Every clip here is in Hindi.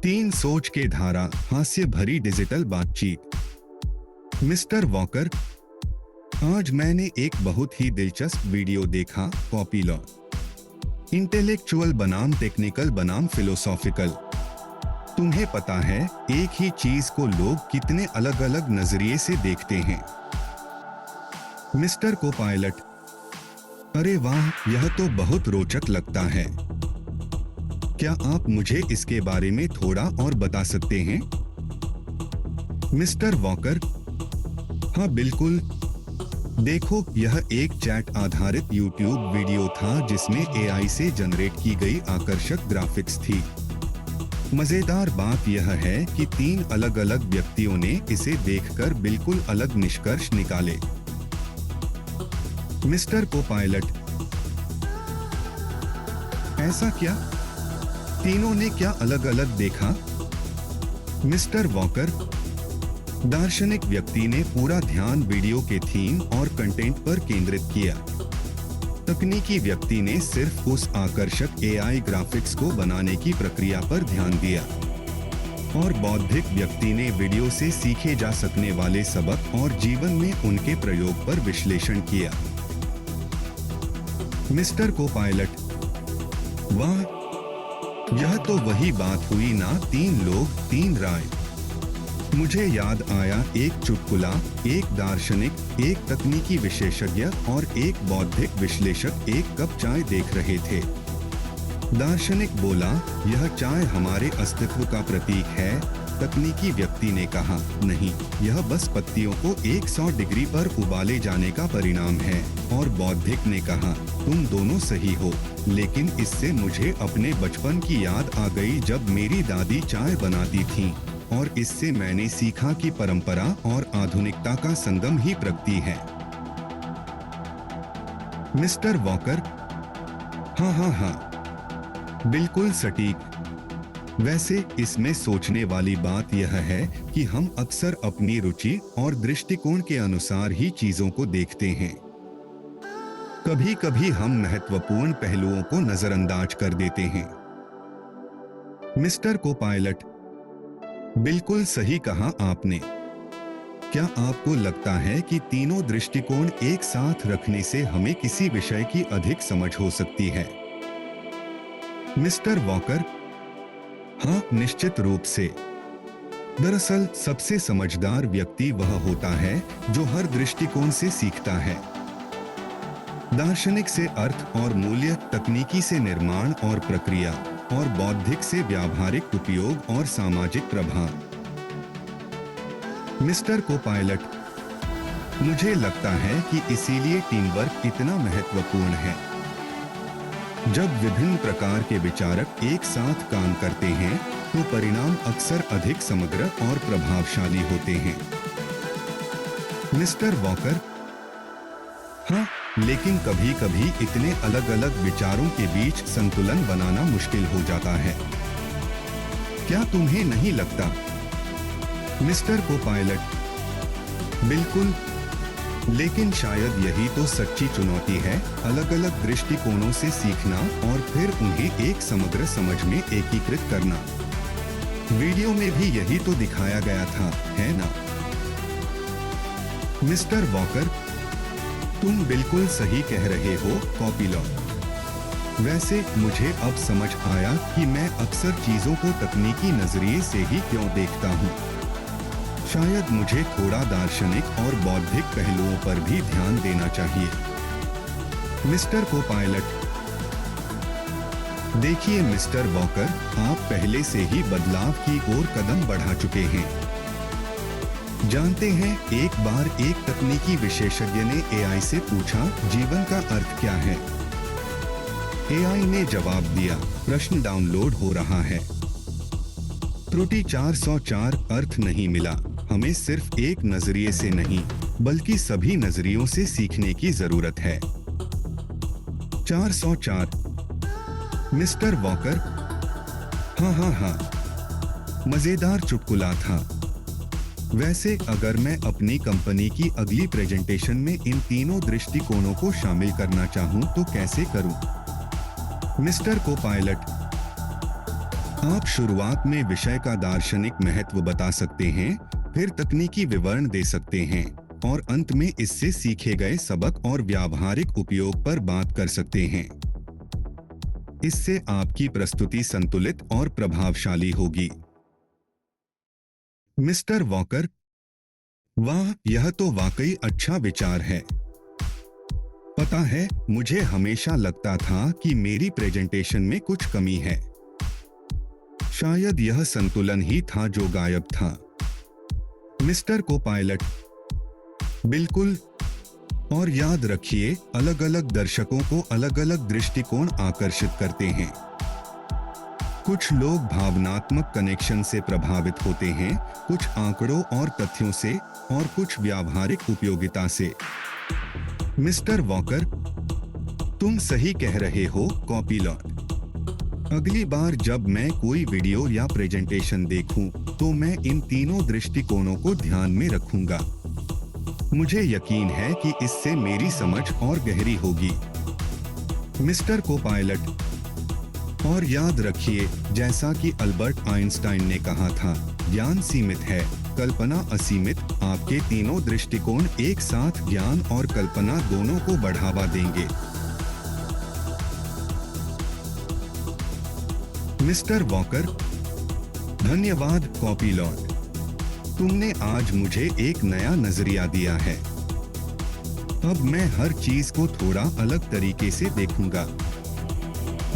तीन सोच के धारा हास्य भरी डिजिटल बातचीत। मिस्टर वॉकर, आज मैंने एक बहुत ही दिलचस्प वीडियो देखा। पॉपुलर इंटेलेक्चुअल बनाम टेक्निकल बनाम फिलोसॉफिकल। तुम्हें पता है एक ही चीज को लोग कितने अलग अलग नजरिए से देखते हैं। मिस्टर को पायलट, अरे वाह, यह तो बहुत रोचक लगता है। क्या आप मुझे इसके बारे में थोड़ा और बता सकते हैं? मिस्टर वॉकर, हाँ बिल्कुल। देखो, यह एक चैट आधारित यूट्यूब वीडियो था जिसमें एआई से जनरेट की गई आकर्षक ग्राफिक्स थी। मजेदार बात यह है कि तीन अलग अलग व्यक्तियों ने इसे देखकर बिल्कुल अलग निष्कर्ष निकाले। मिस्टर को पायलट, ऐसा क्या? तीनों ने क्या अलग अलग देखा? मिस्टर वॉकर, दार्शनिक व्यक्ति ने पूरा ध्यान वीडियो के थीम और कंटेंट पर केंद्रित किया। तकनीकी व्यक्ति ने सिर्फ उस आकर्षक एआई ग्राफिक्स को बनाने की प्रक्रिया पर ध्यान दिया। और बौद्धिक व्यक्ति ने वीडियो से सीखे जा सकने वाले सबक और जीवन में उनके प्रयोग पर विश्लेषण किया। मिस्टर को पायलट, वाह, यह तो वही बात हुई ना, तीन लोग तीन राय। मुझे याद आया एक चुटकुला, एक दार्शनिक, एक तकनीकी विशेषज्ञ और एक बौद्धिक विश्लेषक एक कप चाय देख रहे थे। दार्शनिक बोला, यह चाय हमारे अस्तित्व का प्रतीक है। तकनीकी व्यक्ति ने कहा, नहीं, यह बस पत्तियों को 100 डिग्री पर उबाले जाने का परिणाम है। और बौद्धिक ने कहा, तुम दोनों सही हो, लेकिन इससे मुझे अपने बचपन की याद आ गई जब मेरी दादी चाय बनाती थीं, और इससे मैंने सीखा कि परंपरा और आधुनिकता का संगम ही प्रगति है। मिस्टर वॉकर, हाँ हाँ हाँ, बिल्कुल सटीक। वैसे इसमें सोचने वाली बात यह है कि हम अक्सर अपनी रुचि और दृष्टिकोण के अनुसार ही चीजों को देखते हैं। कभी कभी हम महत्वपूर्ण पहलुओं को नजरअंदाज कर देते हैं। मिस्टर को पायलट, बिल्कुल सही कहा आपने। क्या आपको लगता है कि तीनों दृष्टिकोण एक साथ रखने से हमें किसी विषय की अधिक समझ हो सकती है? मिस्टर वॉकर, हाँ, निश्चित रूप से। दरअसल सबसे समझदार व्यक्ति वह होता है जो हर दृष्टिकोण से सीखता है। दार्शनिक से अर्थ और मूल्य, तकनीकी से निर्माण और प्रक्रिया, और बौद्धिक से व्यावहारिक उपयोग और सामाजिक प्रभाव। मिस्टर को पायलट, मुझे लगता है कि इसीलिए टीम वर्क इतना महत्वपूर्ण है। जब विभिन्न प्रकार के विचारक एक साथ काम करते हैं तो परिणाम अक्सर अधिक समग्र और प्रभावशाली होते हैं। मिस्टर वॉकर, हाँ, लेकिन कभी कभी इतने अलग अलग विचारों के बीच संतुलन बनाना मुश्किल हो जाता है। क्या तुम्हें नहीं लगता? मिस्टर को पायलट, बिल्कुल, लेकिन शायद यही तो सच्ची चुनौती है, अलग अलग दृष्टिकोणों से सीखना और फिर उन्हें एक समग्र समझ में एकीकृत करना। वीडियो में भी यही तो दिखाया गया था, है ना? मिस्टर वॉकर, तुम बिल्कुल सही कह रहे हो, पॉपुलर। वैसे मुझे अब समझ आया कि मैं अक्सर चीजों को तकनीकी नजरिए से ही क्यों देखता हूँ। शायद मुझे थोड़ा दार्शनिक और बौद्धिक पहलुओं पर भी ध्यान देना चाहिए। मिस्टर को पायलट, देखिए मिस्टर वॉकर, आप पहले से ही बदलाव की ओर कदम बढ़ा चुके हैं। जानते हैं, एक बार एक तकनीकी विशेषज्ञ ने एआई से पूछा, जीवन का अर्थ क्या है? एआई ने जवाब दिया, प्रश्न डाउनलोड हो रहा है। त्रुटि 404, अर्थ नहीं मिला। हमें सिर्फ एक नजरिए से नहीं, बल्कि सभी नजरियों से सीखने की जरूरत है। 404। मिस्टर वॉकर, हाँ हाँ हाँ, मजेदार चुटकुला था। वैसे अगर मैं अपनी कंपनी की अगली प्रेजेंटेशन में इन तीनों दृष्टिकोणों को शामिल करना चाहूं तो कैसे करूं? मिस्टर को पायलट, आप शुरुआत में विषय का दार्शनिक महत्व बता सकते हैं, फिर तकनीकी विवरण दे सकते हैं और अंत में इससे सीखे गए सबक और व्यावहारिक उपयोग पर बात कर सकते हैं। इससे आपकी प्रस्तुति संतुलित और प्रभावशाली होगी। मिस्टर वॉकर, वाह, यह तो वाकई अच्छा विचार है। पता है, मुझे हमेशा लगता था कि मेरी प्रेजेंटेशन में कुछ कमी है। शायद यह संतुलन ही था जो गायब था। मिस्टर को-पायलट, बिल्कुल। और याद रखिए, अलग अलग दर्शकों को अलग अलग दृष्टिकोण आकर्षित करते हैं। कुछ लोग भावनात्मक कनेक्शन से प्रभावित होते हैं, कुछ आंकड़ों और तथ्यों से और कुछ व्यावहारिक उपयोगिता से। मिस्टर वॉकर, तुम सही कह रहे हो, कॉपीलॉट। अगली बार जब मैं कोई वीडियो या प्रेजेंटेशन देखूं, तो मैं इन तीनों दृष्टिकोणों को ध्यान में रखूंगा। मुझे यकीन है कि इससे मेरी समझ और गहरी होगी। मिस्टर को-पायलट, और याद रखिए, जैसा कि अल्बर्ट आइंस्टाइन ने कहा था, ज्ञान सीमित है, कल्पना असीमित। आपके तीनों दृष्टिकोण एक साथ ज्ञान और कल्पना दोनों को बढ़ावा देंगे। मिस्टर वॉकर, धन्यवाद कॉपीलॉट। तुमने आज मुझे एक नया नजरिया दिया है। अब मैं हर चीज को थोड़ा अलग तरीके से देखूंगा।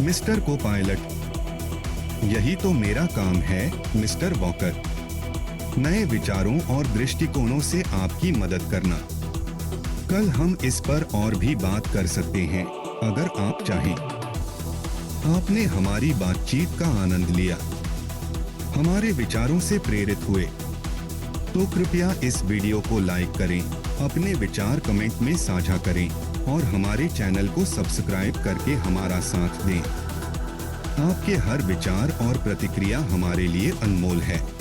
मिस्टर को-पायलट, यही तो मेरा काम है, मिस्टर वॉकर। नए विचारों और दृष्टिकोणों से आपकी मदद करना। कल हम इस पर और भी बात कर सकते हैं, अगर आप चाहें। आपने हमारी बातचीत का आनंद लिया, हमारे विचारों से प्रेरित हुए, तो कृपया इस वीडियो को लाइक करें, अपने विचार कमेंट में साझा करें और हमारे चैनल को सब्सक्राइब करके हमारा साथ दें। आपके हर विचार और प्रतिक्रिया हमारे लिए अनमोल है।